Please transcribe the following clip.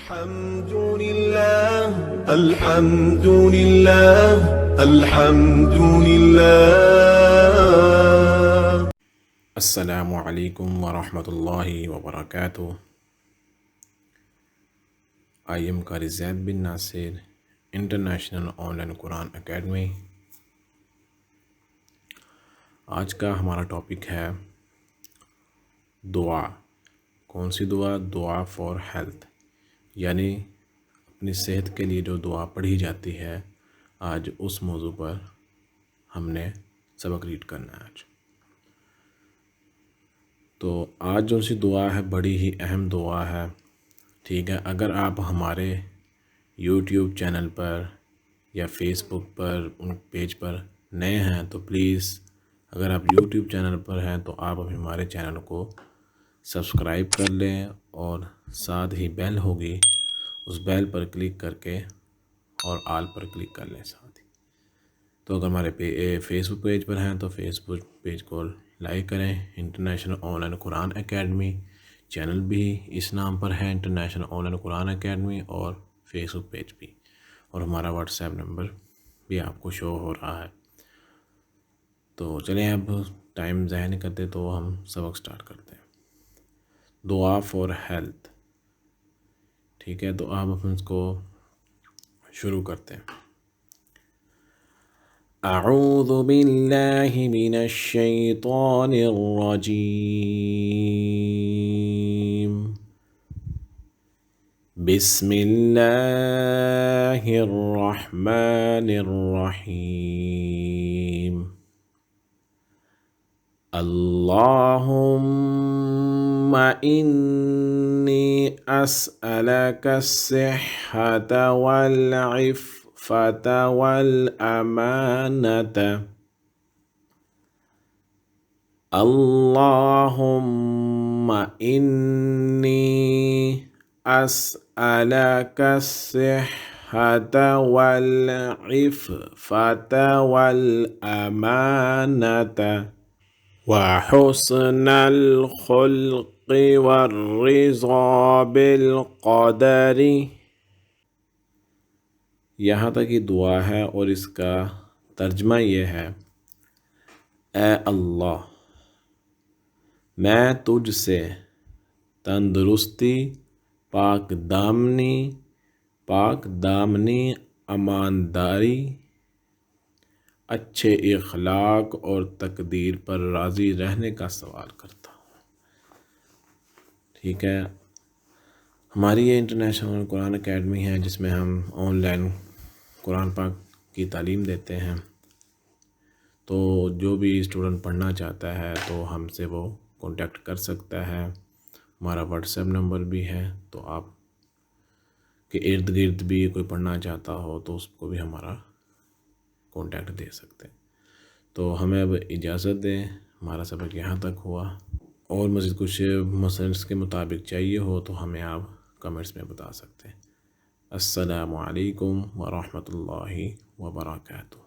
الحمد لله الحمد لله الحمد لله. السلام علیکم ورحمۃ اللہ وبرکاتہ. I am Qari Zaid bin Nasir, international on line Quran academy. آج کا ہمارا ٹاپک ہے دعا. کون سی دعا؟ دعا فار ہیلتھ، یعنی اپنی صحت کے لیے جو دعا پڑھی جاتی ہے. آج اس موضوع پر ہم نے سبق ریڈ کرنا ہے آج. تو آج جو سی دعا ہے بڑی ہی اہم دعا ہے. ٹھیک ہے، اگر آپ ہمارے یوٹیوب چینل پر یا فیس بک پر ان پیج پر نئے ہیں تو پلیز، اگر آپ یوٹیوب چینل پر ہیں تو آپ ہمارے چینل کو سبسکرائب کر لیں اور ساتھ ہی بیل ہوگی، اس بیل پر کلک کر کے اور آل پر کلک کر لیں ساتھ ہی. تو اگر ہمارے فیس بک پیج پر ہیں تو فیس بک پیج کو لائک کریں. International on line Quran academy channel بھی اس نام پر ہے، international on line Quran academy, اور فیس بک پیج بھی، اور ہمارا واٹس ایپ نمبر بھی آپ کو شو ہو رہا ہے. تو چلیں اب ٹائم ضائع نہیں کرتے تو ہم سبق سٹارٹ کرتے ہیں. دعا فار ہیلتھ. ٹھیک ہے، تو آپ اس کو شروع کرتے ہیں. اعوذ باللہ من الشیطان الرجیم. بسم اللہ الرحمن الرحیم. اللہم انی اسألک الصحة والعفة والامانة. اللہم انی اسألک الصحة والعفة والامانة وحسن الخلق والرضا بالقدر. یہاں تک یہ دعا ہے اور اس کا ترجمہ یہ ہے: اے اللہ، میں تجھ سے تندرستی، پاک دامنی، امانداری، اچھے اخلاق اور تقدیر پر راضی رہنے کا سوال کرتا ہوں. ٹھیک ہے، ہماری یہ انٹرنیشنل قرآن اکیڈمی ہے جس میں ہم آن لائن قرآن پاک کی تعلیم دیتے ہیں. تو جو بھی اسٹوڈنٹ پڑھنا چاہتا ہے تو ہم سے وہ کانٹیکٹ کر سکتا ہے. ہمارا واٹس ایپ نمبر بھی ہے، تو آپ کے ارد گرد بھی کوئی پڑھنا چاہتا ہو تو اس کو بھی ہمارا کانٹیکٹ دے سکتے ہیں. تو ہمیں اب اجازت دیں، ہمارا سبق یہاں تک ہوا. اور مزید کچھ مسئلہ اس کے مطابق چاہیے ہو تو ہمیں آپ کمنٹس میں بتا سکتے ہیں. السلام علیکم ورحمۃ اللہ وبرکاتہ.